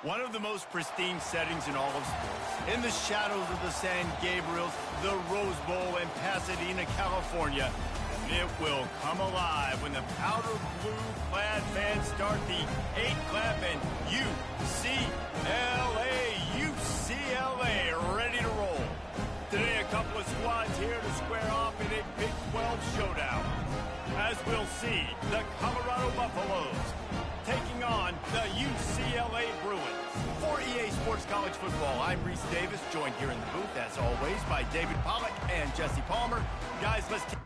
One of the most pristine settings in all of sports. In the shadows of the San Gabriels, the Rose Bowl in Pasadena, California. And it will come alive when the powder blue-clad fans start the 8-clap and UCLA ready to roll. Today, a couple of squads here to square off in a Big 12 showdown. As we'll see, the Colorado Buffaloes taking on the UCLA Bruins. For EA Sports College Football, I'm Reese Davis, joined here in the booth, as always, by David Pollack and Jesse Palmer. Guys, let's take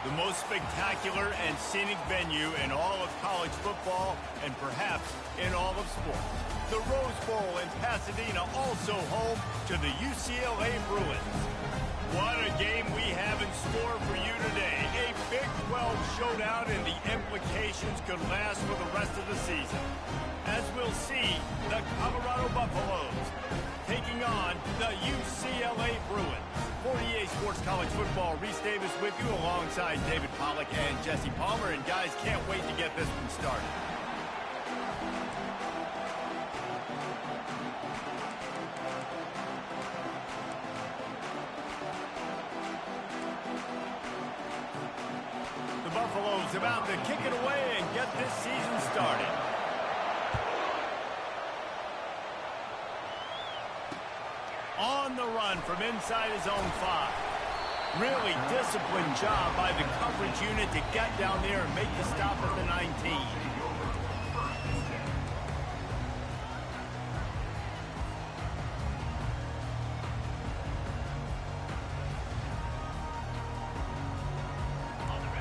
the most spectacular and scenic venue in all of college football and perhaps in all of sports. The Rose Bowl in Pasadena, also home to the UCLA Bruins. What a game we have in store for you today. A Big 12 showdown, and the implications could last for the rest of the season. As we'll see, the Colorado Buffaloes taking on the UCLA Bruins. For EA Sports College Football, Reese Davis with you alongside David Pollack and Jesse Palmer. And guys, can't wait to get this one started. The Buffaloes about to kick it away and get this season started. On the run from inside his own 5. Really disciplined job by the coverage unit to get down there and make the stop at the 19.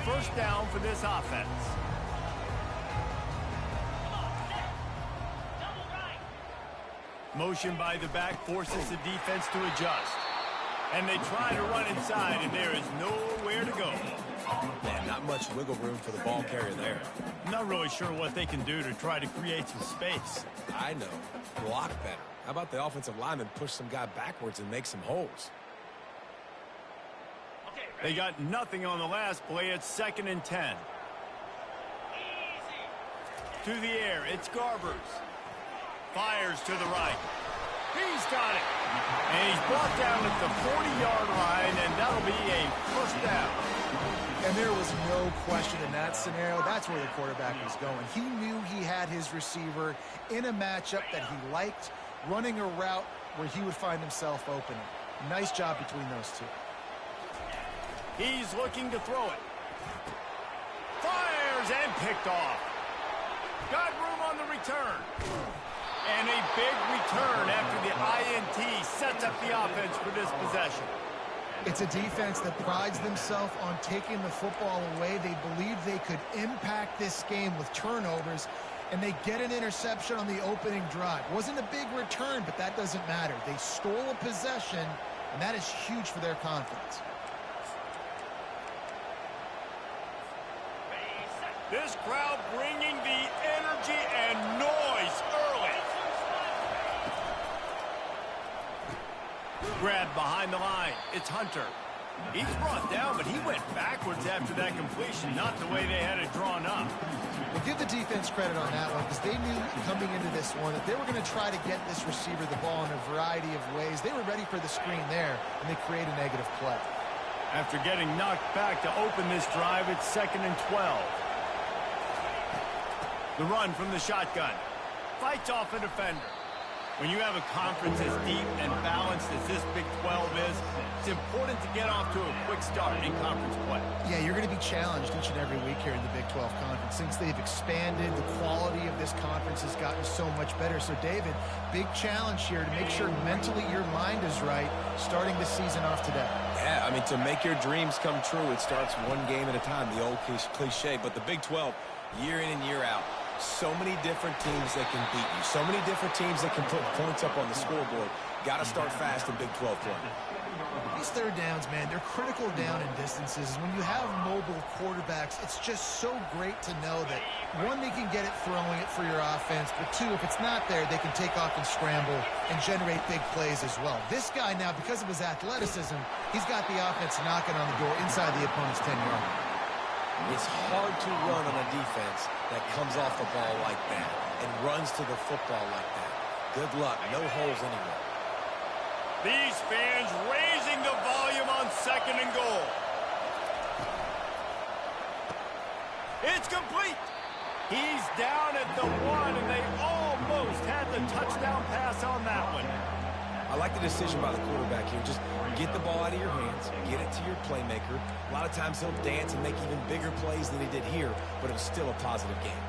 First down for this offense. Motion by the back forces the defense to adjust. And they try to run inside, and there is nowhere to go. Man, not much wiggle room for the ball carrier there. Not really sure what they can do to try to create some space. I know. Block better. How about the offensive lineman push some guy backwards and make some holes? They got nothing on the last play. It's 2nd and 10. To the air, it's Garbers. Fires to the right. He's got it. And he's brought down at the 40-yard line, and that'll be a first down. And there was no question in that scenario. That's where the quarterback was going. He knew he had his receiver in a matchup that he liked, running a route where he would find himself opening. Nice job between those two. He's looking to throw it. Fires and picked off. Got room on the return. And a big return after the INT sets up the offense for this possession. It's a defense that prides themselves on taking the football away. They believe they could impact this game with turnovers, and they get an interception on the opening drive. Wasn't a big return, but that doesn't matter. They stole a possession, and that is huge for their confidence. This crowd bringing the energy and noise early. Grabbed behind the line. It's Hunter. He's brought down, but he went backwards after that completion, not the way they had it drawn up. Well, give the defense credit on that one, because they knew coming into this one that they were going to try to get this receiver the ball in a variety of ways. They were ready for the screen there, and they create a negative play. After getting knocked back to open this drive, it's 2nd and 12. The run from the shotgun. Fights off a defender. When you have a conference as deep and balanced as this Big 12 is, it's important to get off to a quick start in conference play. Yeah, you're going to be challenged each and every week here in the Big 12 Conference. Since they've expanded, the quality of this conference has gotten so much better. So, David, big challenge here to make sure mentally your mind is right starting the season off today. Yeah, I mean, to make your dreams come true, it starts one game at a time, the old cliche. But the Big 12, year in and year out, so many different teams that can beat you. So many different teams that can put points up on the scoreboard. Got to start fast in Big 12 play. These third downs, man, they're critical down in distances. When you have mobile quarterbacks, it's just so great to know that, one, they can get it throwing it for your offense, but two, if it's not there, they can take off and scramble and generate big plays as well. This guy now, because of his athleticism, he's got the offense knocking on the door inside the opponent's 10-yard line. It's hard to run on a defense that comes off the ball like that and runs to the football like that. Good luck. No holes anywhere. These fans raising the volume on 2nd and goal. It's complete. He's down at the 1, and they almost had the touchdown pass on that one. I like the decision by the quarterback here. Just get the ball out of your hands, get it to your playmaker. A lot of times he'll dance and make even bigger plays than he did here, but it was still a positive game.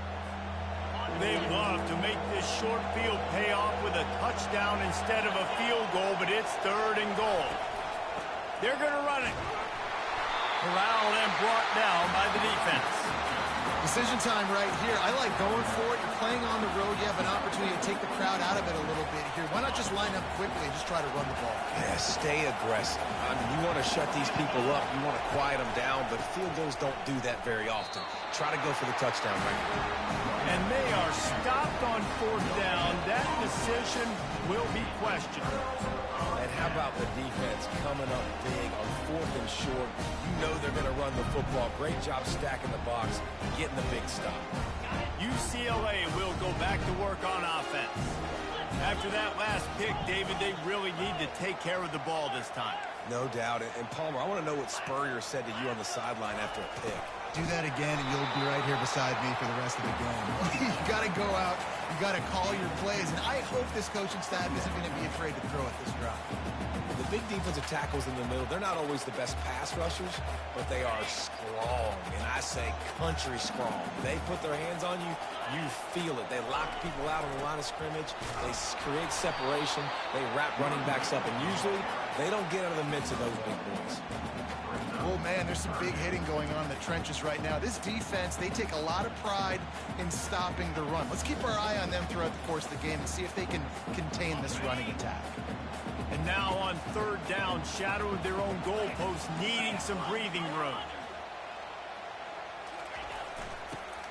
They love to make this short field pay off with a touchdown instead of a field goal, but it's 3rd and goal. They're going to run it. Corralled and brought down by the defense. Decision time right here. I like going for it. You're playing on the road. You have an opportunity to take the crowd out of it a little bit here. Why not just line up quickly and just try to run the ball? Yeah, stay aggressive. I mean, you want to shut these people up. You want to quiet them down, but field goals don't do that very often. Try to go for the touchdown right now. And they are stopped on 4th down. That decision will be questioned. And how about the defense coming up big on 4th and short? You know they're going to run the football. Great job stacking the box, getting the big stop. UCLA will go back to work on offense. After that last pick, David, they really need to take care of the ball this time. No doubt. And Palmer, I want to know what Spurrier said to you on the sideline after a pick. Do that again, and you'll be right here beside me for the rest of the game. You got to go out. You got to call your plays, and I hope this coaching staff isn't going to be afraid to throw at this drive. The big defensive tackles in the middle, they're not always the best pass rushers, but they are strong, and I say country strong. They put their hands on you, you feel it. They lock people out on the line of scrimmage. They create separation. They wrap running backs up, and usually they don't get out of the midst of those big boys. Oh, man, there's some big hitting going on in the trenches right now. This defense, they take a lot of pride in stopping the run. Let's keep our eye on them throughout the course of the game and see if they can contain this running attack. And now on 3rd down, shadowing their own goalpost, needing some breathing room.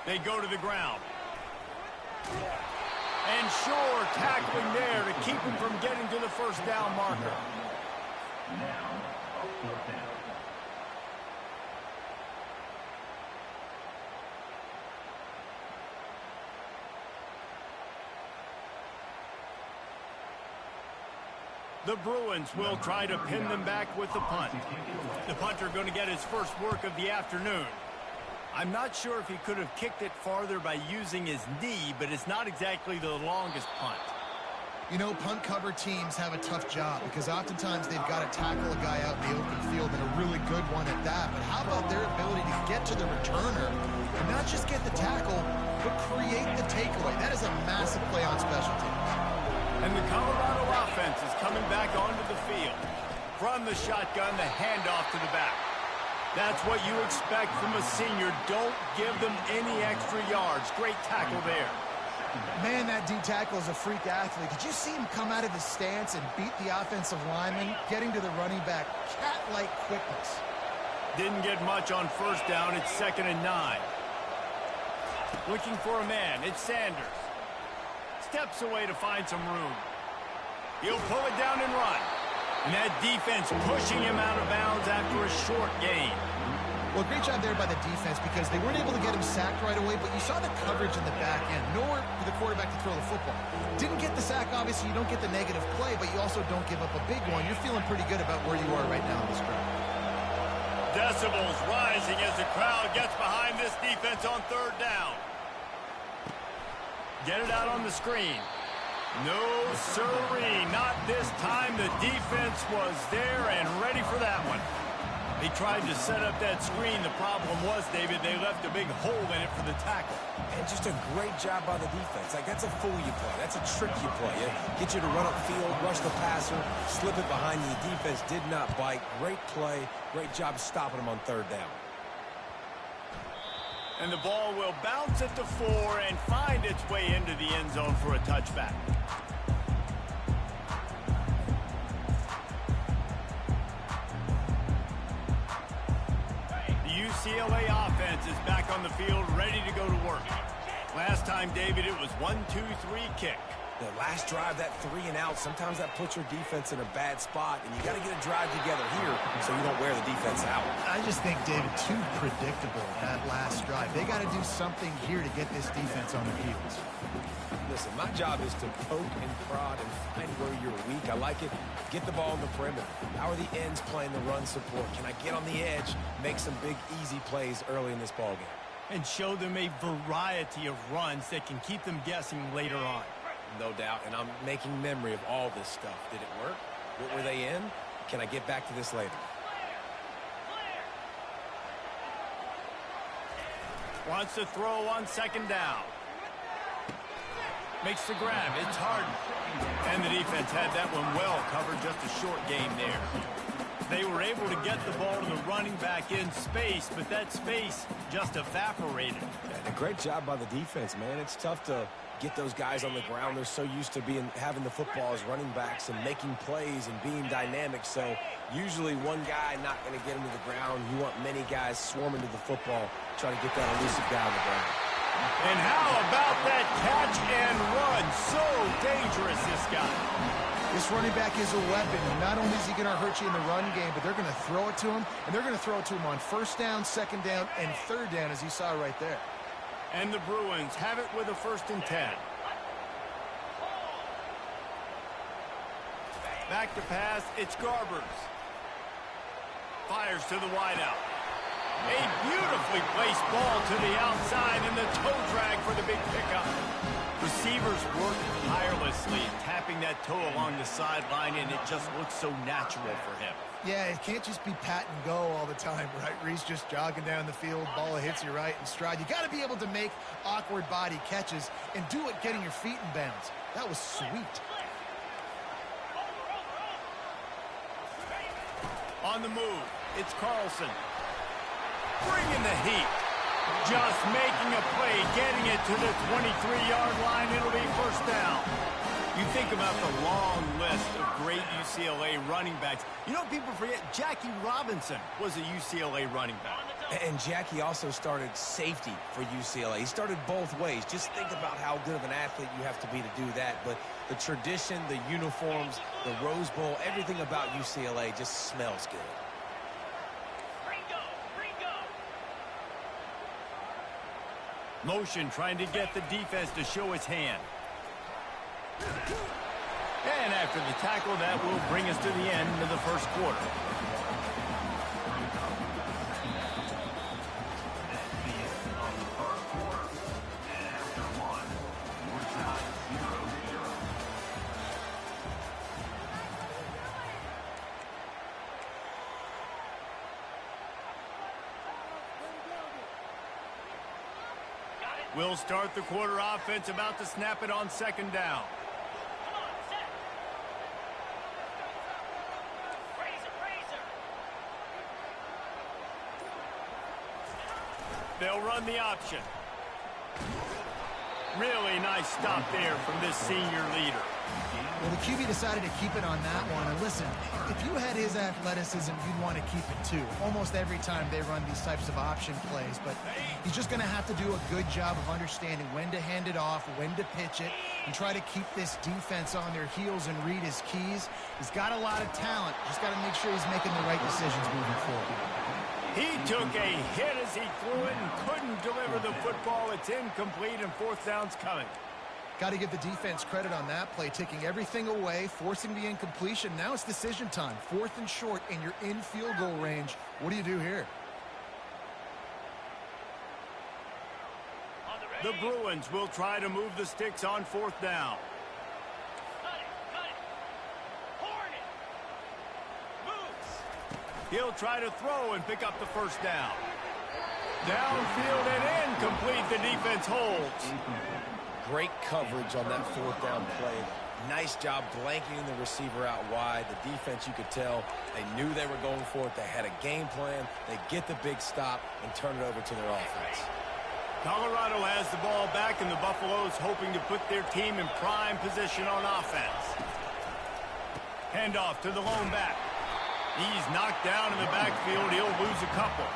They go to the ground. And sure, tackling there to keep him from getting to the 1st down marker. The Bruins will try to pin them back with the punt. The punter going to get his first work of the afternoon. I'm not sure if he could have kicked it farther by using his knee, but it's not exactly the longest punt. You know, punt cover teams have a tough job because oftentimes they've got to tackle a guy out in the open field, and a really good one at that. But how about their ability to get to the returner and not just get the tackle, but create the takeaway? That is a massive play on special teams. And the Colorado offense is coming back onto the field. From the shotgun, the handoff to the back. That's what you expect from a senior. Don't give them any extra yards. Great tackle there. Man, that D tackle is a freak athlete. Did you see him come out of his stance and beat the offensive lineman, getting to the running back? Cat-like quickness. Didn't get much on 1st down. It's 2nd and 9. Looking for a man. It's Sanders. Steps away to find some room. He'll pull it down and run. And that defense pushing him out of bounds after a short gain. Well, great job there by the defense because they weren't able to get him sacked right away, but you saw the coverage in the back end. Nowhere for the quarterback to throw the football. Didn't get the sack, obviously. You don't get the negative play, but you also don't give up a big one. You're feeling pretty good about where you are right now in this crowd. Decibels rising as the crowd gets behind this defense on 3rd down. Get it out on the screen. No, sirree. Not this time. The defense was there and ready for that one. He tried to set up that screen. The problem was, David, they left a big hole in it for the tackle. And just a great job by the defense. Like, that's a fool you play. That's a trick you play. Get you to run upfield, rush the passer, slip it behind you. The defense did not bite. Great play. Great job stopping them on third down. And the ball will bounce at the 4 and find its way into the end zone for a touchback. UCLA offense is back on the field, ready to go to work. Last time, David, it was 1-2-3 kick. The last drive, that 3 and out, sometimes that puts your defense in a bad spot, and you got to get a drive together here so you don't wear the defense out. I just think, David, too predictable that last drive. They got to do something here to get this defense on their heels. Listen, my job is to poke and prod and find where you're weak. I like it. Get the ball in the perimeter. How are the ends playing the run support? Can I get on the edge, make some big, easy plays early in this ballgame? And show them a variety of runs that can keep them guessing later on. No doubt, and I'm making memory of all this stuff. Did it work? What were they in? Can I get back to this later? Wants to throw on second down. Makes the grab. It's hard. And the defense had that one well covered. Just a short game there. They were able to get the ball to the running back in space, but that space just evaporated. And a great job by the defense, man. It's tough to get those guys on the ground. They're so used to having the football as running backs and making plays and being dynamic. So usually one guy not going to get him to the ground. You want many guys swarming to the football, trying to get that elusive guy on the ground. And how about that catch and run? So dangerous, this guy. This running back is a weapon. Not only is he going to hurt you in the run game, but they're going to throw it to him, and they're going to throw it to him on first down, second down, and third down, as you saw right there. And the Bruins have it with a 1st and 10. Back to pass, it's Garbers. Fires to the wideout. A beautifully placed ball to the outside, and the toe drag for the big pickup. Receivers work tirelessly, tapping that toe along the sideline, and it just looks so natural for him. Yeah, it can't just be pat and go all the time, right? Reese just jogging down the field, ball hits you right in stride. You got to be able to make awkward body catches and do it getting your feet in bounds. That was sweet. On the move, it's Carlson. Bringing the heat. Just making a play, getting it to the 23-yard line. It'll be first down. You think about the long list of great UCLA running backs. You know, people forget Jackie Robinson was a UCLA running back. And Jackie also started safety for UCLA. He started both ways. Just think about how good of an athlete you have to be to do that. But the tradition, the uniforms, the Rose Bowl, everything about UCLA just smells good. Motion trying to get the defense to show its hand. And after the tackle, that will bring us to the end of the first quarter. We'll start the quarter offense, about to snap it on second down. They'll run the option. Really nice stop there from this senior leader. Well, the QB decided to keep it on that one. And listen, if you had his athleticism, you'd want to keep it too. Almost every time they run these types of option plays. But he's just going to have to do a good job of understanding when to hand it off, when to pitch it, and try to keep this defense on their heels and read his keys. He's got a lot of talent. Just got to make sure he's making the right decisions moving forward. He took a hit as he threw it and couldn't deliver the football. It's incomplete, and fourth down's coming. Got to give the defense credit on that play, taking everything away, forcing the incompletion. Now it's decision time. 4th and short, and you're in field goal range. What do you do here? The Bruins will try to move the sticks on 4th down. He'll try to throw and pick up the first down. Downfield and incomplete. The defense holds. Great coverage on that fourth down play. Nice job blanketing the receiver out wide. The defense, you could tell, they knew they were going for it. They had a game plan. They get the big stop and turn it over to their offense. Colorado has the ball back, and the Buffaloes hoping to put their team in prime position on offense. Handoff to the lone back. He's knocked down in the backfield. He'll lose a couple.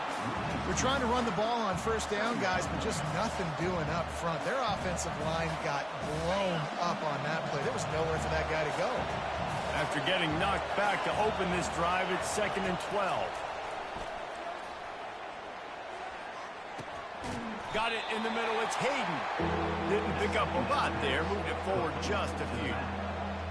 We're trying to run the ball on first down, guys, but just nothing doing up front. Their offensive line got blown up on that play. There was nowhere for that guy to go. After getting knocked back to open this drive, it's 2nd and 12. Got it in the middle. It's Hayden. Didn't pick up a lot there. Moved it forward just a few.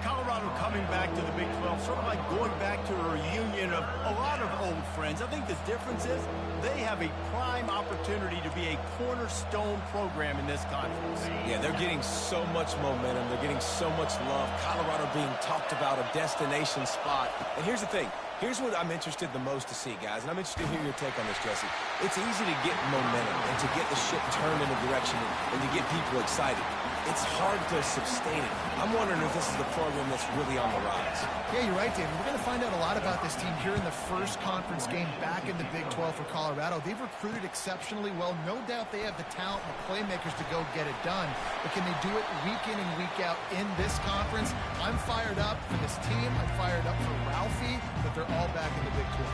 Colorado coming back to the Big 12, sort of like going back to a reunion of a lot of old friends. I think the difference is they have a prime opportunity to be a cornerstone program in this conference. Yeah, they're getting so much momentum. They're getting so much love. Colorado being talked about, a destination spot. And here's the thing. Here's what I'm interested the most to see, guys, and I'm interested to hear your take on this, Jesse. It's easy to get momentum and to get the ship turned in a direction and to get people excited. It's hard to sustain it. I'm wondering if this is the program that's really on the rise. Yeah, you're right, David. We're going to find out a lot about this team here in the first conference game back in the Big 12 for Colorado. They've recruited exceptionally well. No doubt they have the talent and the playmakers to go get it done. But can they do it week in and week out in this conference? I'm fired up for this team. I'm fired up for Ralphie, that they're all back in the Big 12.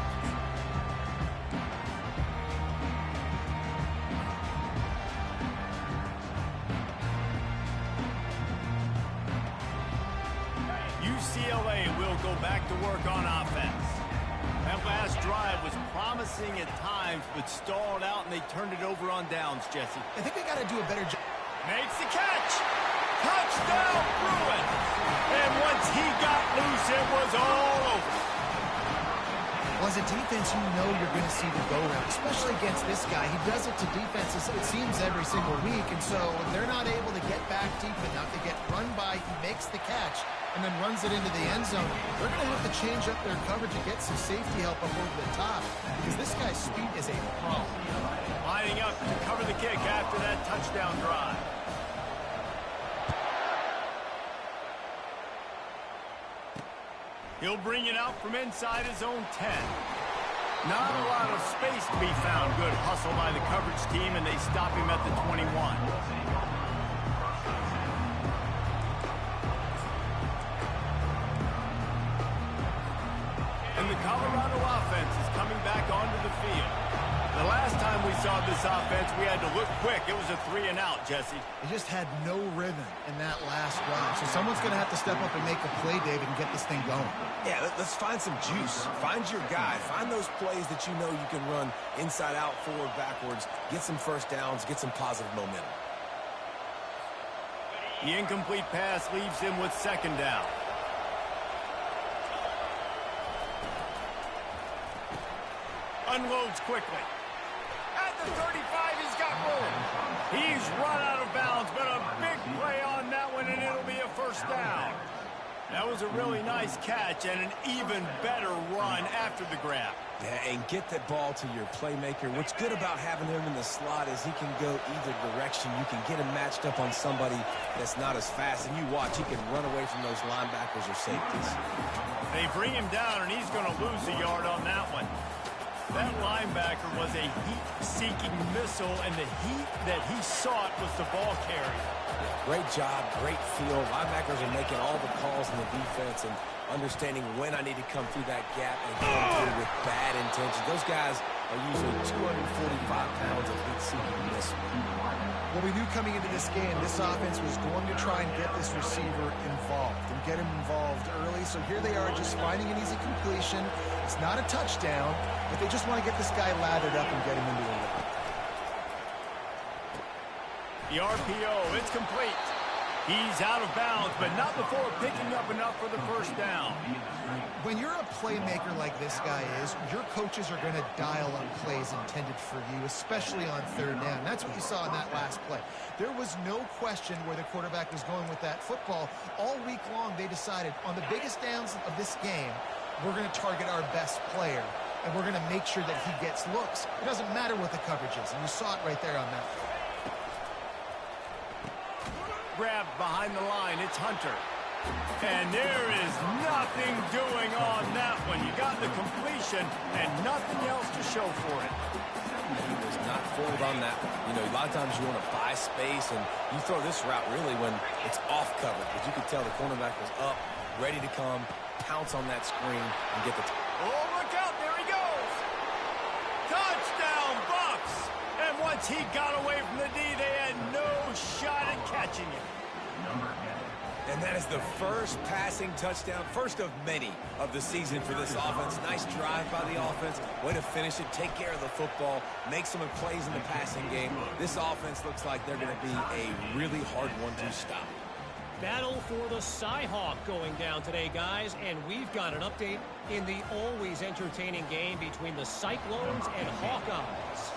UCLA will go back to work on offense. That last drive was promising at times, but stalled out, and they turned it over on downs, Jesse. I think they got to do a better job. Makes the catch. Touchdown, Bruin. And once he got loose, it was all over. Well, as a defense, you know you're going to see the go-round, especially against this guy. He does it to defenses, it seems, every single week, and so if they're not able to get back deep enough, they get run by, he makes the catch, and then runs it into the end zone. They're going to have to change up their coverage and get some safety help up over the top, because this guy's speed is a problem. Lining up to cover the kick after that touchdown drive. He'll bring it out from inside his own 10. Not a lot of space to be found. Good hustle by the coverage team, and they stop him at the 21. And the Colorado offense is coming back onto the field. The last time we saw this offense, we had to look quick. It was a 3-and-out, Jesse. They just had no rhythm in that last drive. So someone's going to have to step up and make a play, David, and get this thing going. Yeah, let's find some juice. Find your guy. Find those plays that you know you can run inside out, forward, backwards. Get some first downs. Get some positive momentum. The incomplete pass leaves him with 2nd down. Unloads quickly. At the 35, he's got room. He's run out of bounds, but a big play on that one, and it'll be a first down. That was a really nice catch and an even better run after the grab. Yeah, and get that ball to your playmaker. What's good about having him in the slot is he can go either direction. You can get him matched up on somebody that's not as fast, and you watch, he can run away from those linebackers or safeties. They bring him down, and he's going to lose a yard on that one. That linebacker was a heat-seeking missile, and the heat that he sought was the ball carrier. Great job, great feel. Linebackers are making all the calls in the defense and understanding when I need to come through that gap and come through with bad intentions. Those guys are usually 245 pounds of heat-seeking missile. Well, we knew coming into this game, this offense was going to try and get this receiver involved and get him involved early. So here they are just finding an easy completion. It's not a touchdown, but they just want to get this guy lathered up and get him into a rhythm. The RPO, it's complete. He's out of bounds, but not before picking up enough for the first down. When you're a playmaker like this guy is, your coaches are going to dial up plays intended for you, especially on 3rd down. That's what you saw in that last play. There was no question where the quarterback was going with that football. All week long, they decided on the biggest downs of this game, we're going to target our best player. and we're going to make sure that he gets looks. It doesn't matter what the coverage is, and you saw it right there on that. Grabbed behind the line, it's Hunter. And there is nothing doing on that one. You got the completion and nothing else to show for it. He was not fooled on that one. You know, a lot of times you want to buy space, and you throw this route really when it's off coverage. But you could tell the cornerback was up, ready to come, pounce on that screen, and get the... Oh, look out, there he goes. Touchdown, Bucks. And once he got away from the D, they had no shot at catching him. And that is the first passing touchdown, first of many of the season for this offense. Nice drive by the offense. Way to finish it, take care of the football, make some plays in the passing game. This offense looks like they're going to be a really hard one to stop. Battle for the Cyhawk going down today, guys, and we've got an update in the always entertaining game between the Cyclones and Hawkeyes.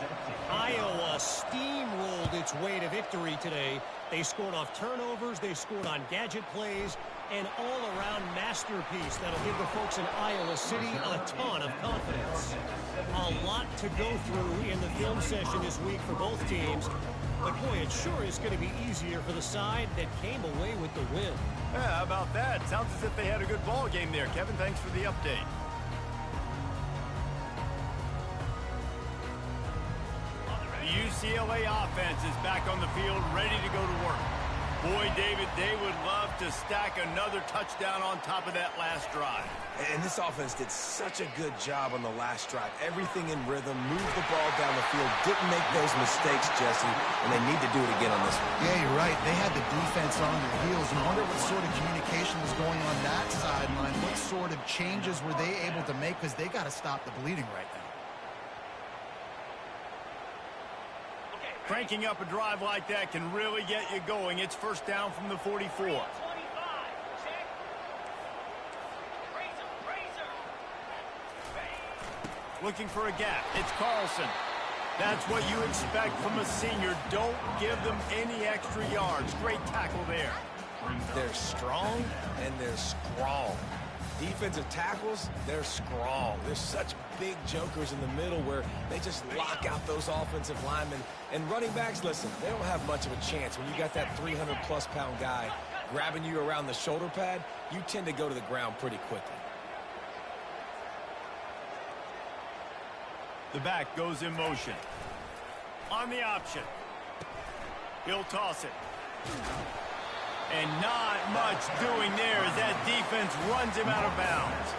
Iowa steamrolled its way to victory today. They scored off turnovers, they scored on gadget plays, an all-around masterpiece that'll give the folks in Iowa City a ton of confidence. A lot to go through in the film session this week for both teams. But, boy, it sure is going to be easier for the side that came away with the win. Yeah, how about that? Sounds as if they had a good ball game there. Kevin, thanks for the update. The UCLA offense is back on the field, ready to go to work. Boy, David, they would love to stack another touchdown on top of that last drive. And this offense did such a good job on the last drive. Everything in rhythm, moved the ball down the field, didn't make those mistakes, Jesse, and they need to do it again on this one. Yeah, you're right. They had the defense on their heels. You wonder what sort of communication was going on that sideline. What sort of changes were they able to make? Because they got to stop the bleeding right now. Cranking up a drive like that can really get you going. It's first down from the 44. Looking for a gap. It's Carlson. That's what you expect from a senior. Don't give them any extra yards. Great tackle there. They're strong and they're strong. Defensive tackles, they're strong. There's such big jokers in the middle where they just lock out those offensive linemen. And running backs, listen, they don't have much of a chance. When you got that 300-plus pound guy grabbing you around the shoulder pad, you tend to go to the ground pretty quickly. The back goes in motion. On the option. He'll toss it. And not much doing there as that defense runs him out of bounds.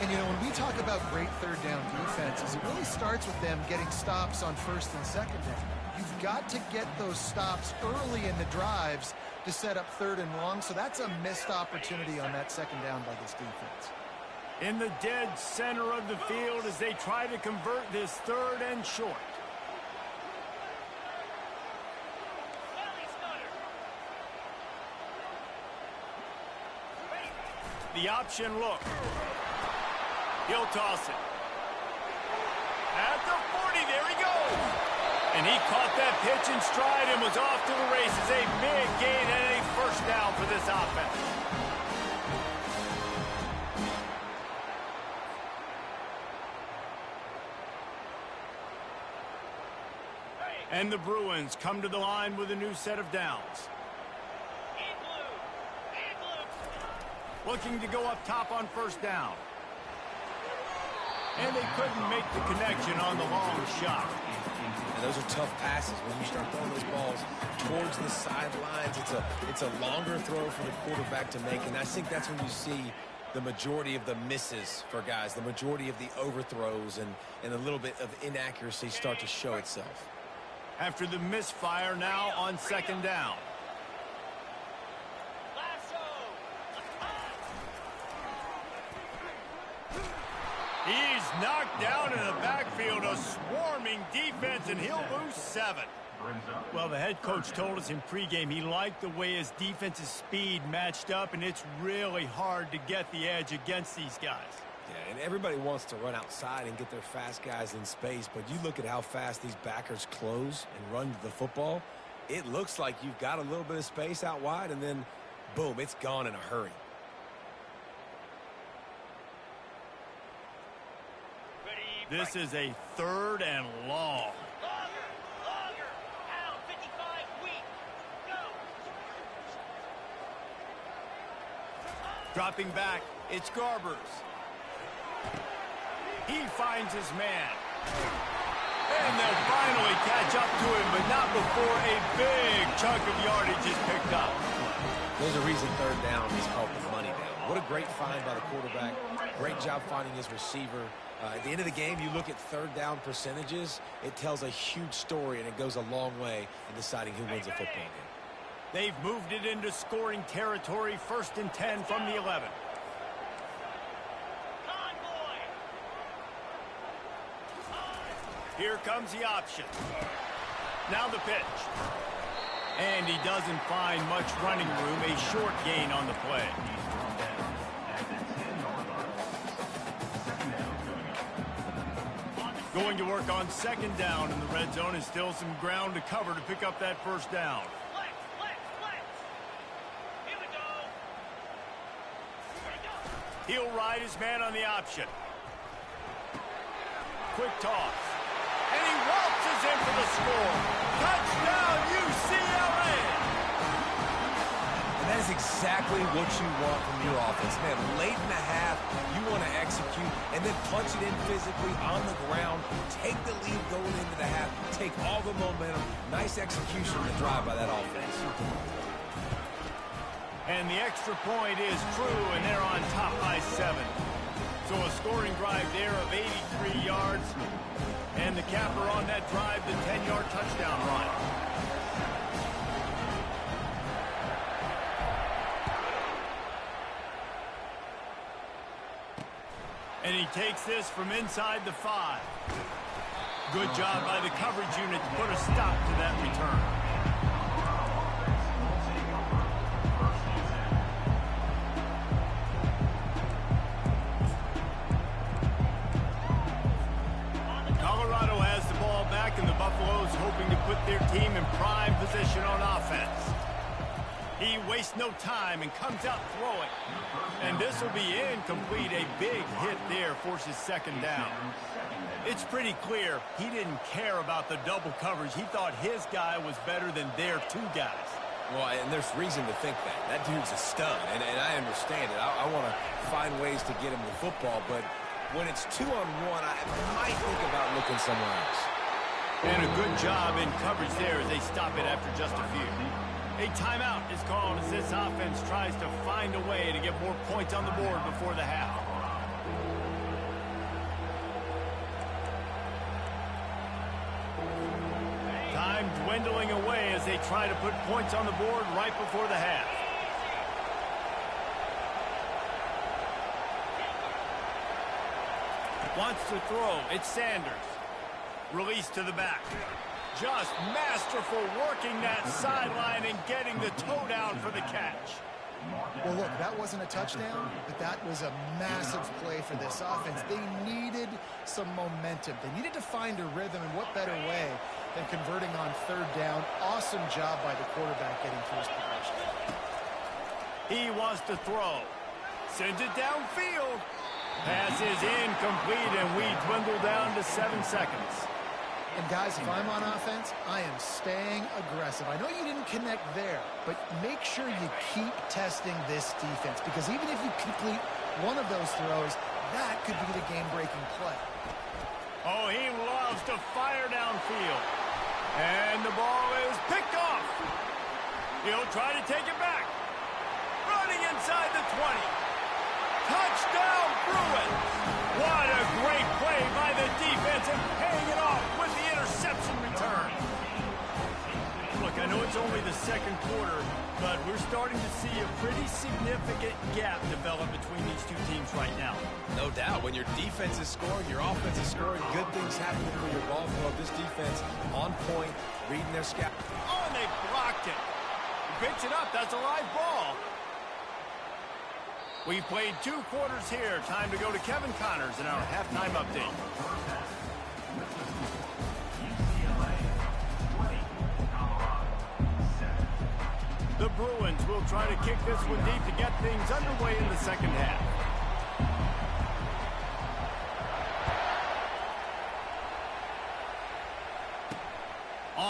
And, you know, when we talk about great third down defenses, it really starts with them getting stops on first and second down. You've got to get those stops early in the drives to set up third and long, so that's a missed opportunity on that second down by this defense. In the dead center of the field as they try to convert this third and short. The option look. He'll toss it. At the 40, there he goes. And he caught that pitch in stride and was off to the races. A big gain and a first down for this offense. And the Bruins come to the line with a new set of downs. Looking to go up top on first down. And they couldn't make the connection on the long shot. And those are tough passes when you start throwing those balls towards the sidelines. It's a longer throw for the quarterback to make, and I think that's when you see the majority of the misses for guys, the majority of the overthrows and a little bit of inaccuracy start to show itself. After the misfire, now on second down. He's knocked down in the backfield, a swarming defense, and he'll lose 7. Well, the head coach told us in pregame he liked the way his defensive speed matched up, and it's really hard to get the edge against these guys. Yeah, and everybody wants to run outside and get their fast guys in space, but you look at how fast these backers close and run to the football, it looks like you've got a little bit of space out wide, and then, boom, it's gone in a hurry. Ready, This is a 3rd and long. Longer. Out, 55, weak. Go. Dropping back, it's Garbers. He finds his man. And they'll finally catch up to him, but not before a big chunk of yardage is picked up. There's a reason 3rd down is called the money down. What a great find by the quarterback. Great job finding his receiver. At the end of the game, you look at 3rd down percentages. It tells a huge story, and it goes a long way in deciding who wins a football game. They've moved it into scoring territory, 1st and 10 from the 11. Here comes the option. Now the pitch. And he doesn't find much running room, a short gain on the play. Going to work on 2nd down in the red zone, and still some ground to cover to pick up that 1st down. He'll ride his man on the option. Quick toss. And he waltzes in for the score. Touchdown, UCLA! And that is exactly what you want from your offense. Man, late in the half, you want to execute and then punch it in physically on the ground. Take the lead going into the half. Take all the momentum. Nice execution on the drive by that offense. And the extra point is true, and they're on top by 7. So a scoring drive there of 83 yards. And the capper on that drive, the 10-yard touchdown run. And he takes this from inside the 5. Good job by the coverage unit to put a stop to that return. Colorado has the ball back, and the Buffaloes hoping to put their team in prime position on offense. He wastes no time and comes out throwing. And this will be incomplete. A big hit there forces 2nd down. It's pretty clear he didn't care about the double coverage. He thought his guy was better than their 2 guys. Well, and there's reason to think that. That dude's a stud, and I understand it. I want to find ways to get him the football, but when it's 2-on-1, I might think about looking somewhere else. And a good job in coverage there as they stop it after just a few. A timeout is called as this offense tries to find a way to get more points on the board before the half. Time dwindling away as they try to put points on the board right before the half. Wants to throw. It's Sanders. Release to the back. Just masterful working that sideline and getting the toe down for the catch. Well, look, that wasn't a touchdown, but that was a massive play for this offense. They needed some momentum. They needed to find a rhythm, and what better way than converting on 3rd down. Awesome job by the quarterback getting through his progression. He wants to throw. Sends it downfield. Pass is incomplete, and we dwindle down to 7 seconds. And guys, if I'm on offense, I am staying aggressive. I know you didn't connect there, but make sure you keep testing this defense, because even if you complete one of those throws, that could be the game-breaking play. Oh, he loves to fire downfield. And the ball is picked off. He'll try to take it back. Running inside the 20. Touchdown, Bruins! What a great play by the defense, and paying it off with the interception return. Look, I know it's only the 2nd quarter, but we're starting to see a pretty significant gap develop between these 2 teams right now. No doubt. When your defense is scoring, your offense is scoring, good things happen for your ball club. This defense on point, reading their scout. Oh, and they blocked it. Pitch it up. That's a live ball. We've played 2 quarters here. Time to go to Kevin Connors in our halftime update. The Bruins will try to kick this one deep to get things underway in the 2nd half.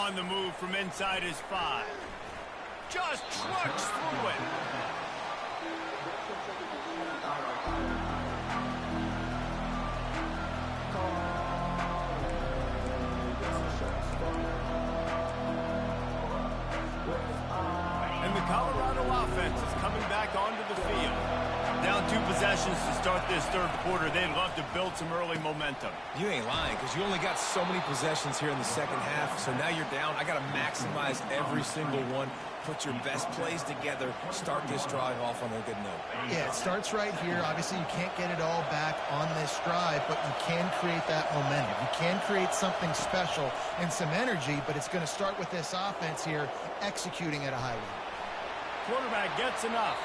on the move from inside his 5. Just trucks through it. And the Colorado offense is coming back onto the field. Down 2 possessions to start this third quarter. They'd love to build some early momentum. You ain't lying, because you only got so many possessions here in the second half, so now you're down. I got to maximize every single one. Put your best plays together. Start this drive off on a good note. Yeah, it starts right here. Obviously, you can't get it all back on this drive, but you can create that momentum. You can create something special and some energy, but it's going to start with this offense here executing at a high level. Quarterback gets enough.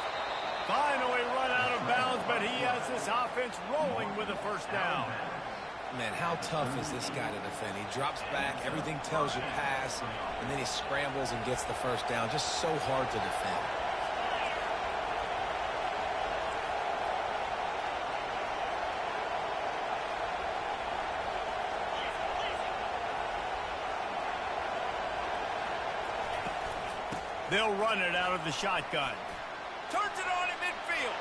Finally run out of bounds, but he has this offense rolling with a first down. Man, how tough is this guy to defend? He drops back, everything tells you pass, and then he scrambles and gets the first down. Just so hard to defend. They'll run it out of the shotgun. Turns it on in midfield.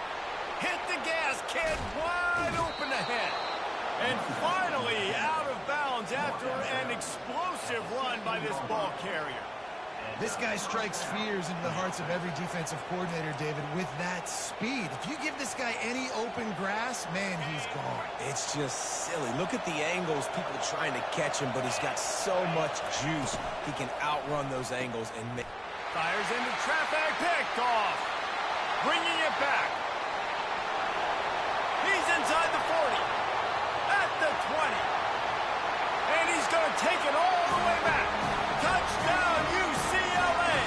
Hit the gas, kid. Wide open ahead. And finally out of bounds after an explosive run by this ball carrier. This guy strikes fears into the hearts of every defensive coordinator, David, with that speed. If you give this guy any open grass, man, he's gone. It's just silly. Look at the angles, people trying to catch him, but he's got so much juice. He can outrun those angles and make... Fires into traffic, picked off. Bringing it back. He's inside the 40. At the 20. And he's going to take it all the way back. Touchdown, UCLA.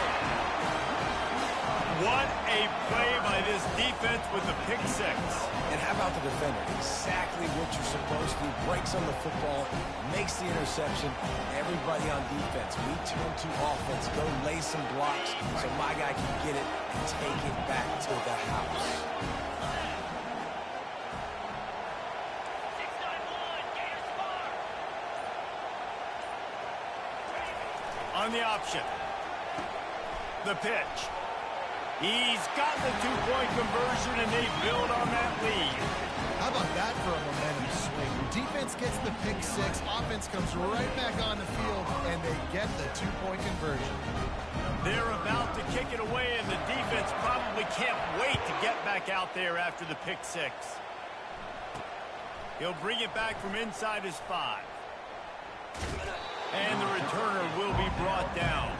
What a play by this defense with the pick 6. And how about the defender? Exactly what you're supposed to do. Breaks on the football, makes the interception. Everybody on defense, we turn to offense. Go lay some blocks so my guy can get it and take it back to the house. 6-9-1, Gators score. On the option. The pitch. He's got the 2-point conversion, and they build on that lead. How about that for a momentum swing? Defense gets the pick 6. Offense comes right back on the field, and they get the 2-point conversion. They're about to kick it away, and the defense probably can't wait to get back out there after the pick 6. He'll bring it back from inside his 5. And the returner will be brought down.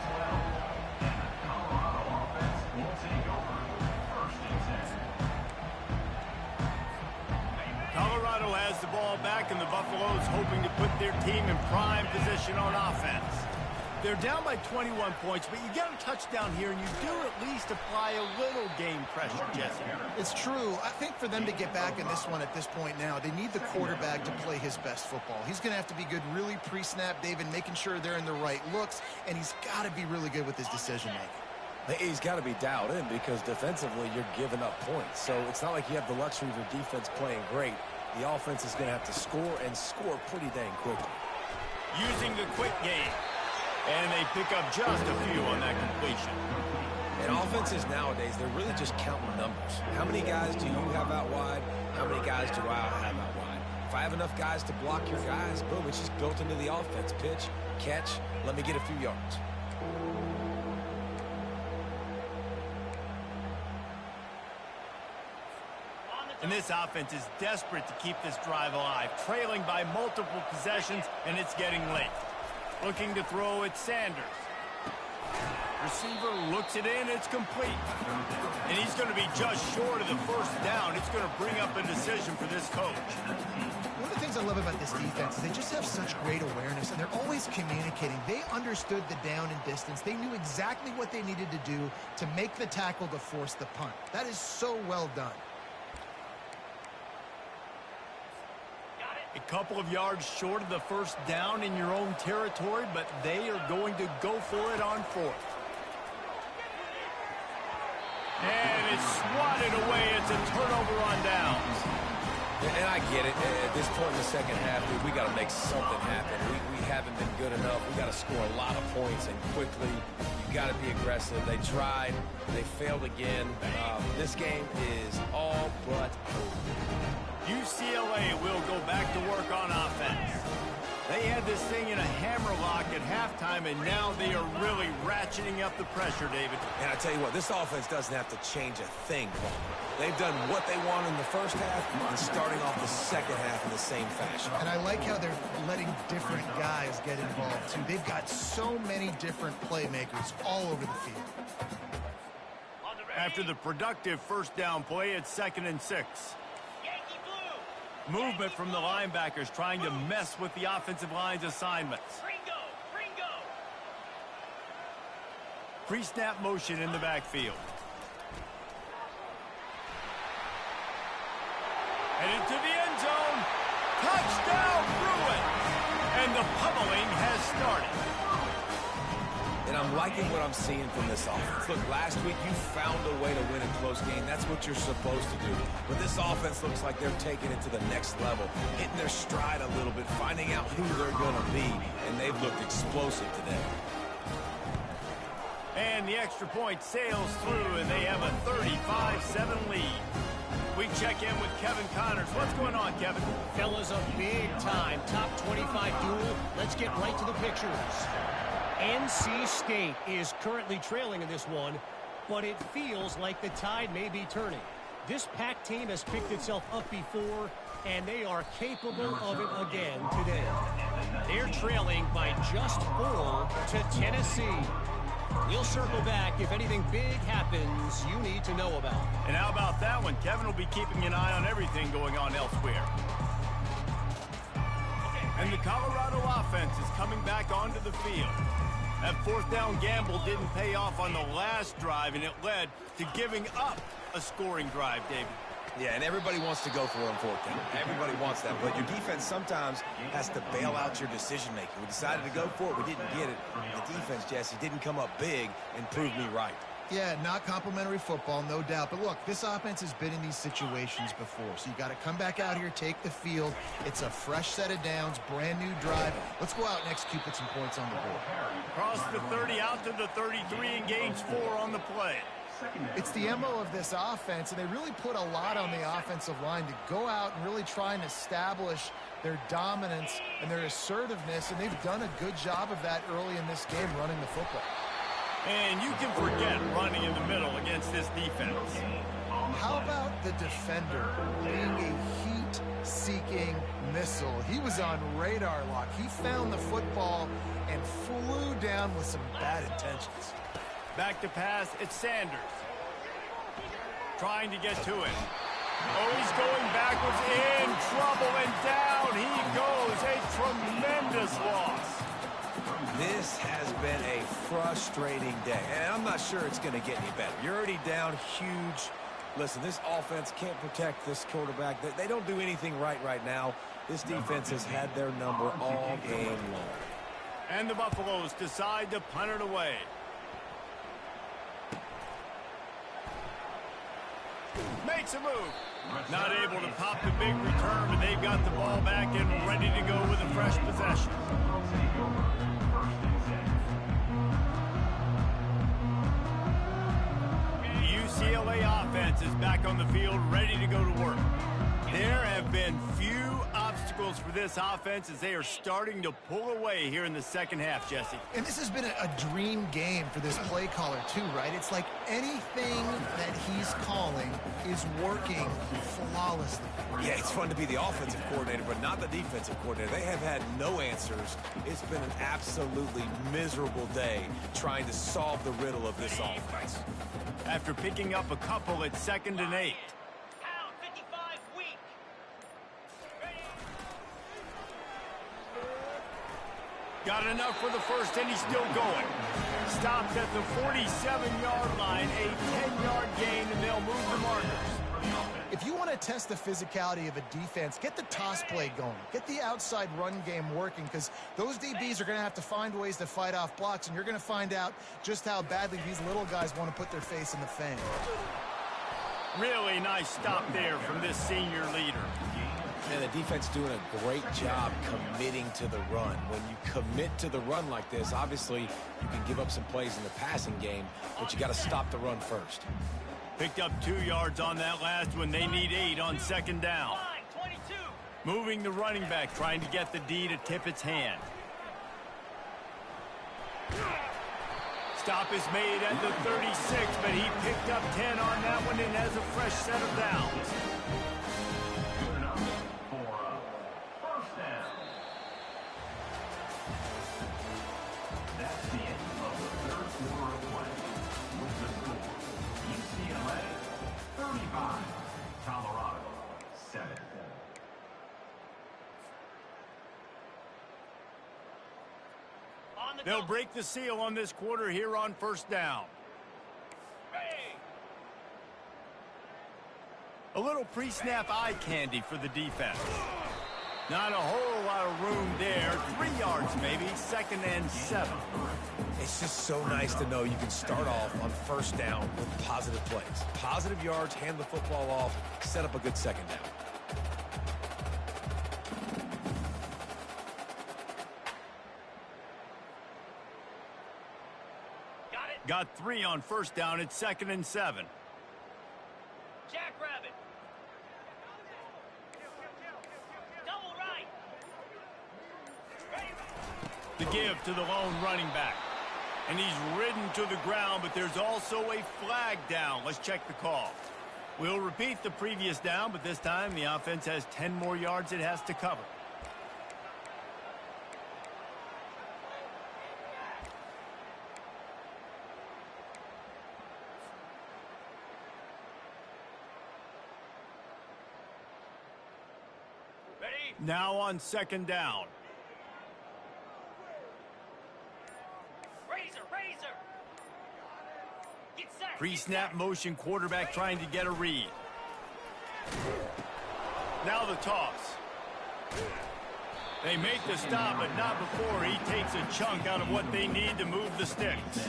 Colorado has the ball back, and the Buffaloes hoping to put their team in prime position on offense. They're down by 21 points, but you get a touchdown here, and you do at least apply a little game pressure, Jesse. It's true. I think for them to get back in this one at this point now, they need the quarterback to play his best football. He's going to have to be good really pre-snap, David, making sure they're in the right looks, and he's got to be really good with his decision-making. He's got to be dialed in because defensively you're giving up points. So it's not like you have the luxury of your defense playing great. The offense is going to have to score and score pretty dang quickly. Using the quick game. And they pick up just a few on that completion. And offenses nowadays, they're really just counting numbers. How many guys do you have out wide? How many guys do I have out wide? If I have enough guys to block your guys, boom, it's just built into the offense. Pitch, catch, let me get a few yards. And this offense is desperate to keep this drive alive, trailing by multiple possessions, and it's getting late. Looking to throw it, Sanders. Receiver looks it in, it's complete. And he's going to be just short of the first down. It's going to bring up a decision for this coach. One of the things I love about this defense is they just have such great awareness, and they're always communicating. They understood the down and distance. They knew exactly what they needed to do to make the tackle to force the punt. That is so well done. A couple of yards short of the first down in your own territory, but they are going to go for it on 4th. And it's swatted away. It's a turnover on downs. And I get it. At this point in the second half, dude, we got to make something happen. We haven't been good enough. We got to score a lot of points and quickly. You got to be aggressive. They tried. They failed again. This game is all but over. UCLA will go back to work on offense. They had this thing in a hammerlock at halftime, and now they are really ratcheting up the pressure, David. And I tell you what, this offense doesn't have to change a thing, Paul. They've done what they want in the first half and starting off the second half in the same fashion. And I like how they're letting different guys get involved, too. They've got so many different playmakers all over the field. After the productive first down play, it's 2nd and 6. Movement from the linebackers trying to mess with the offensive line's assignments. Pre-snap motion in the backfield. And into the end zone. Touchdown, Bruins! And the pummeling has started. And I'm liking what I'm seeing from this offense. Look, last week you found a way to win a close game. That's what you're supposed to do. But this offense looks like they're taking it to the next level, hitting their stride a little bit, finding out who they're going to be, and they've looked explosive today. And the extra point sails through, and they have a 35-7 lead. We check in with Kevin Connors. What's going on, Kevin? Fellas, a big-time top 25 duel. Let's get right to the pictures. NC State is currently trailing in this one, but it feels like the tide may be turning. This Pac team has picked itself up before, and they are capable of it again today. They're trailing by just 4 to Tennessee. We'll circle back if anything big happens you need to know about. And how about that one? Kevin will be keeping an eye on everything going on elsewhere. And the Colorado offense is coming back onto the field. That fourth down gamble didn't pay off on the last drive, and it led to giving up a scoring drive, David. Yeah, and everybody wants to go for it on fourth down. Everybody wants that, but your defense sometimes has to bail out your decision-making. We decided to go for it. We didn't get it. The defense, Jesse, didn't come up big and prove me right. Yeah, not complimentary football, no doubt. But look, this offense has been in these situations before. So you got to come back out here, take the field. It's a fresh set of downs, brand new drive. Let's go out and execute, put some points on the board. Cross the 30 out to the 33 and gains 4 on the play. It's the MO of this offense, and they really put a lot on the offensive line to go out and really try and establish their dominance and their assertiveness, and they've done a good job of that early in this game running the football. And you can forget running in the middle against this defense. How about the defender being a heat-seeking missile? He was on radar lock. He found the football and flew down with some bad intentions. Back to pass, it's Sanders. Trying to get to it. Oh, he's going backwards, in trouble, and down he goes. A tremendous loss. This has been a frustrating day, and I'm not sure it's going to get any better. You're already down huge. Listen, this offense can't protect this quarterback. They don't do anything right now. This defense has had their number all game long. And the Buffaloes decide to punt it away. Makes a move. Not able to pop the big return, but they've got the ball back and ready to go with a fresh possession. UCLA offense is back on the field, ready to go to work. There have been few obstacles for this offense as they are starting to pull away here in the second half, Jesse. And this has been a dream game for this play caller too, right? It's like anything that he's calling is working flawlessly. Yeah, it's fun to be the offensive coordinator, but not the defensive coordinator. They have had no answers. It's been an absolutely miserable day trying to solve the riddle of this offense. After picking up a couple at 2nd and 8. Got enough for the first, and he's still going. Stopped at the 47-yard line, a 10-yard gain, and they'll move the markers. If you want to test the physicality of a defense, get the toss play going. Get the outside run game working, because those DBs are going to have to find ways to fight off blocks, and you're going to find out just how badly these little guys want to put their face in the fan. Really nice stop there from this senior leader. And the defense doing a great job committing to the run. When you commit to the run like this, obviously you can give up some plays in the passing game, but you got to stop the run first. Picked up 2 yards on that last one. They need 8 on second down. Moving the running back, trying to get the D to tip its hand. Stop is made at the 36, but he picked up 10 on that one and has a fresh set of downs. Good enough for a first down. That's the end of the third quarter of play. With the score, UCLA 35, Colorado 7. They'll break the seal on this quarter here on first down. A little pre-snap eye candy for the defense. Not a whole lot of room there. 3 yards maybe, 2nd and 7. It's just so nice to know you can start off on first down with positive plays. Positive yards, hand the football off, set up a good second down. Got 3 on first down. It's 2nd and 7. Jackrabbit. Double right. The give to the lone running back. And he's ridden to the ground, but there's also a flag down. Let's check the call. We'll repeat the previous down, but this time the offense has 10 more yards it has to cover. Now on second down. Razor. Get set. Pre-snap motion, quarterback trying to get a read. Now the toss. They make the stop, but not before he takes a chunk out of what they need to move the sticks.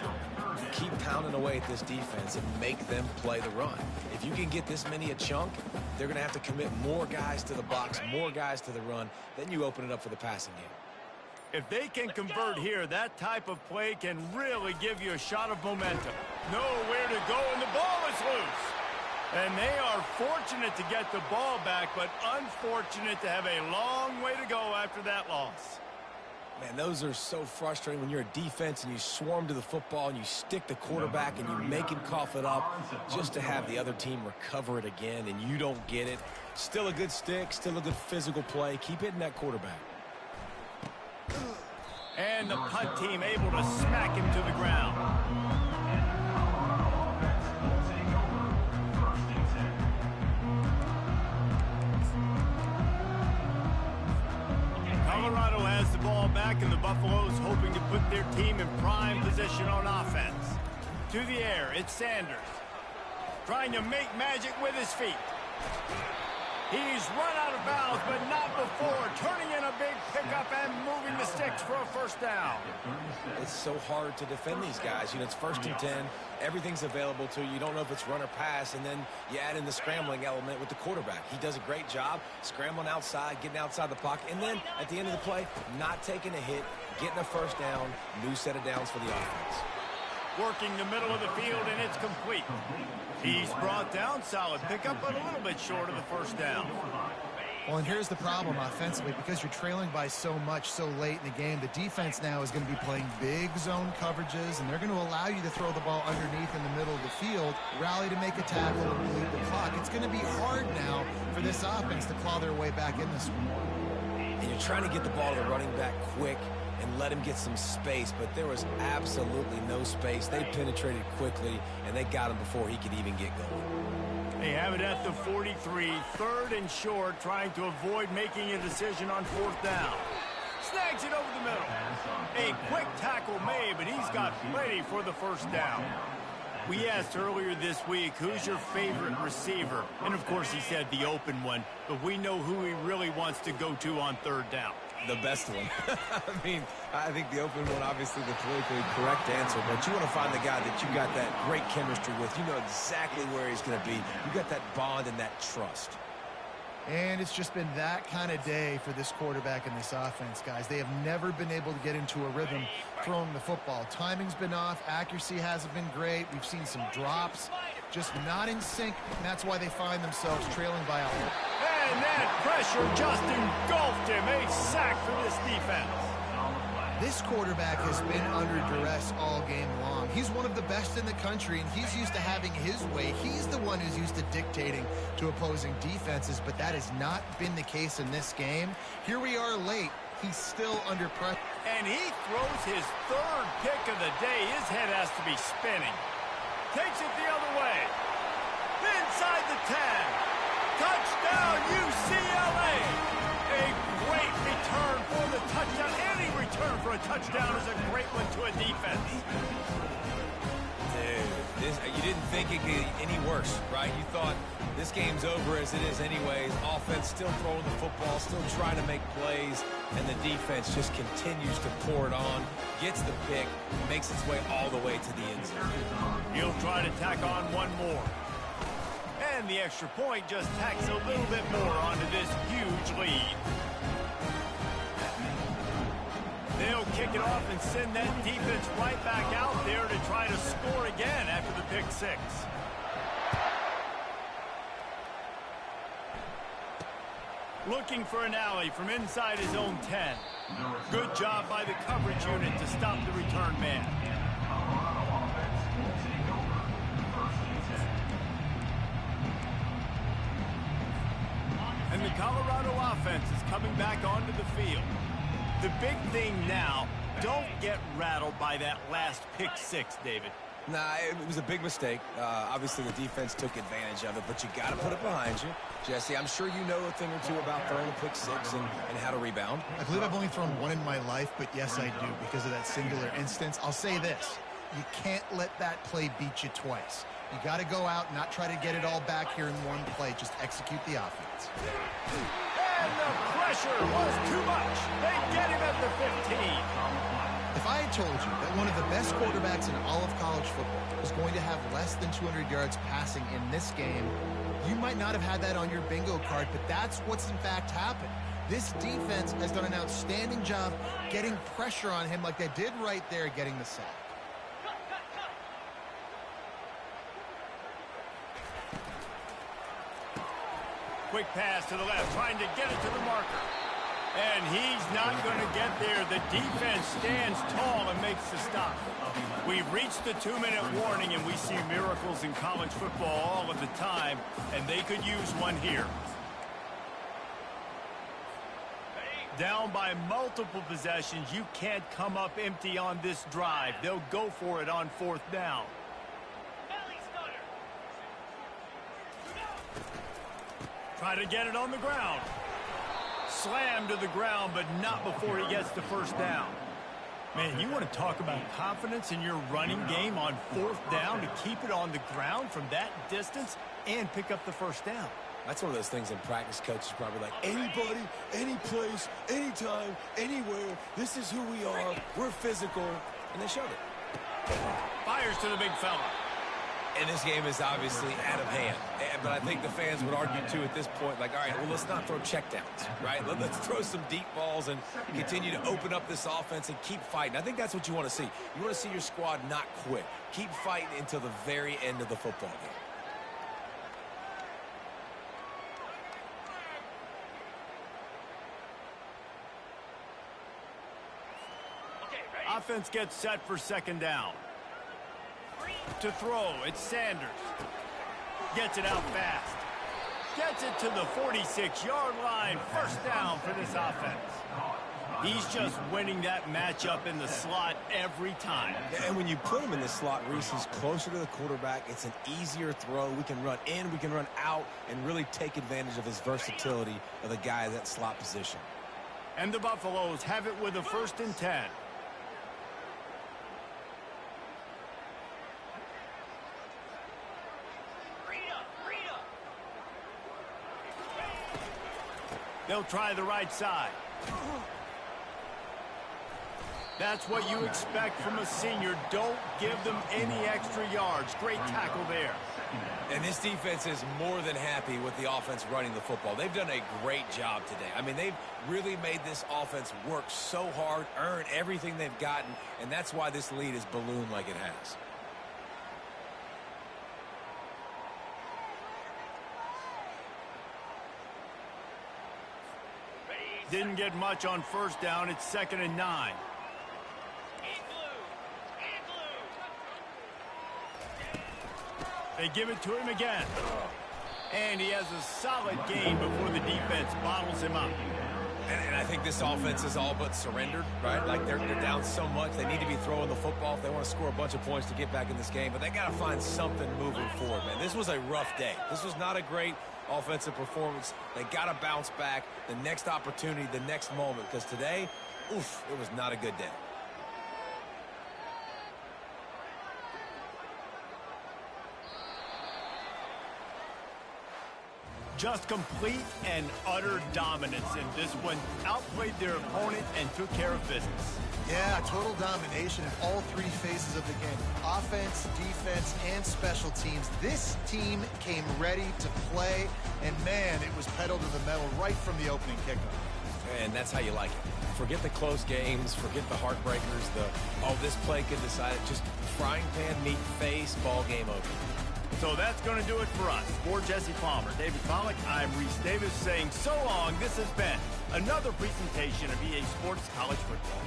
Keep pounding away at this defense and make them play the run. If you can get this many a chunk, they're going to have to commit more guys to the box, more guys to the run. Then you open it up for the passing game. If they can convert here, that type of play can really give you a shot of momentum. Nowhere to go, and the ball is loose. And they are fortunate to get the ball back, but unfortunate to have a long way to go after that loss. Man, those are so frustrating when you're a defense and you swarm to the football and you stick the quarterback and you make him cough it up just to have the other team recover it again and you don't get it. Still a good stick, still a good physical play. Keep hitting that quarterback. And the punt team able to smack him to the ground. Colorado has the ball back, and the Buffaloes hoping to put their team in prime position on offense. To the air, it's Sanders. Trying to make magic with his feet. He's run out of bounds, but not before. Turning in a big pickup and moving the sticks for a first down. It's so hard to defend these guys. You know, it's 1st and 10. Everything's available to you. You don't know if it's run or pass, and then you add in the scrambling element with the quarterback. He does a great job scrambling outside, getting outside the pocket, and then at the end of the play, not taking a hit, getting a first down, new set of downs for the offense. Working the middle of the field, and it's complete. He's brought down, solid pickup, but a little bit short of the first down. Well, and here's the problem offensively. Because you're trailing by so much so late in the game, the defense now is going to be playing big zone coverages, and they're going to allow you to throw the ball underneath in the middle of the field, rally to make a tackle, and bleed the clock. It's going to be hard now for this offense to claw their way back in this one. And you're trying to get the ball to the running back quick and let him get some space, but there was absolutely no space. They penetrated quickly, and they got him before he could even get going. They have it at the 43, 3rd and short, trying to avoid making a decision on 4th down. Snags it over the middle. A quick tackle made, but he's got plenty for the first down. We asked earlier this week, who's your favorite receiver? And, of course, he said the open one, but we know who he really wants to go to on 3rd down. The best one. I mean, I think the open one, obviously the politically correct answer, but you want to find the guy that you got that great chemistry with. You know exactly where he's going to be. You got that bond and that trust. And it's just been that kind of day for this quarterback and this offense, guys. They have never been able to get into a rhythm throwing the football. Timing's been off. Accuracy hasn't been great. We've seen some drops, just not in sync, and that's why they find themselves trailing by a lot. And that pressure just engulfed him. A sack for this defense. This quarterback has been under duress all game long. He's one of the best in the country, and he's used to having his way. He's the one who's used to dictating to opposing defenses, but that has not been the case in this game. Here we are late. He's still under pressure. And he throws his third pick of the day. His head has to be spinning. Takes it the other way. Inside the 10. Touchdown, UCLA. A great return for the touchdown. Any return for a touchdown is a great one to a defense. Dude, you didn't think it could get any worse, right? You thought this game's over as it is anyways. Offense still throwing the football, still trying to make plays, and the defense just continues to pour it on, gets the pick, makes its way all the way to the end zone. He'll try to tack on one more. And the extra point just tacks a little bit more onto this huge lead. They'll kick it off and send that defense right back out there to try to score again after the pick six. Looking for an alley from inside his own 10. Good job by the coverage unit to stop the return man. And the Colorado offense is coming back onto the field. The big thing now, don't get rattled by that last pick six, David. Nah, it was a big mistake. Obviously, the defense took advantage of it, but you got to put it behind you. Jesse, I'm sure you know a thing or two about throwing a pick six and how to rebound. I believe I've only thrown one in my life, but yes, I do because of that singular instance. I'll say this. You can't let that play beat you twice. You got to go out and not try to get it all back here in one play. Just execute the offense. And the pressure was too much. They get him at the 15. If I had told you that one of the best quarterbacks in all of college football was going to have less than 200 yards passing in this game, you might not have had that on your bingo card, but that's what's in fact happened. This defense has done an outstanding job getting pressure on him like they did right there, getting the sack. Quick pass to the left, trying to get it to the marker. And he's not going to get there. The defense stands tall and makes the stop. We've reached the 2-minute warning, and we see miracles in college football all of the time, and they could use one here. Down by multiple possessions, you can't come up empty on this drive. They'll go for it on 4th down. Try to get it on the ground. Slam to the ground, but not before he gets the first down. Man, you want to talk about confidence in your running game on 4th down to keep it on the ground from that distance and pick up the first down. That's one of those things in practice, coaches probably like, anybody, any place, anytime, anywhere, this is who we are, we're physical, and they showed it. Fires to the big fella. And this game is obviously out of hand. But I think the fans would argue, too, at this point, like, all right, well, let's not throw checkdowns, right? Let's throw some deep balls and continue to open up this offense and keep fighting. I think that's what you want to see. You want to see your squad not quit. Keep fighting until the very end of the football game. Offense gets set for 2nd down. To throw, it's Sanders. Gets it out fast. Gets it to the 46-yard line. 1st down for this offense. He's just winning that matchup in the slot every time. And when you put him in the slot, Reese, he's closer to the quarterback. It's an easier throw. We can run in, we can run out, and really take advantage of his versatility of the guy at that slot position. And the Buffaloes have it with a 1st and 10. They'll try the right side. That's what you expect from a senior. Don't give them any extra yards. Great tackle there. And this defense is more than happy with the offense running the football. They've done a great job today. I mean, they've really made this offense work so hard, earn everything they've gotten, and that's why this lead is ballooned like it has. Didn't get much on first down. It's 2nd and 9. They give it to him again. And he has a solid gain before the defense bottles him up. And I think this offense is all but surrendered, right? Like they're down so much. They need to be throwing the football if they want to score a bunch of points to get back in this game. But they got to find something moving forward, man. This was a rough day. This was not a great offensive performance. They got to bounce back the next opportunity, the next moment. Because today, oof, it was not a good day. Just complete and utter dominance in this one. Outplayed their opponent and took care of business. Yeah, total domination in all three phases of the game. Offense, defense, and special teams. This team came ready to play, and man, it was pedal to the metal right from the opening kickoff. And that's how you like it. Forget the close games, forget the heartbreakers, this play could decide it. Just frying pan meet face, ball game over. So that's going to do it for us. For Jesse Palmer, David Pollack, I'm Reese Davis saying so long. This has been another presentation of EA Sports College Football.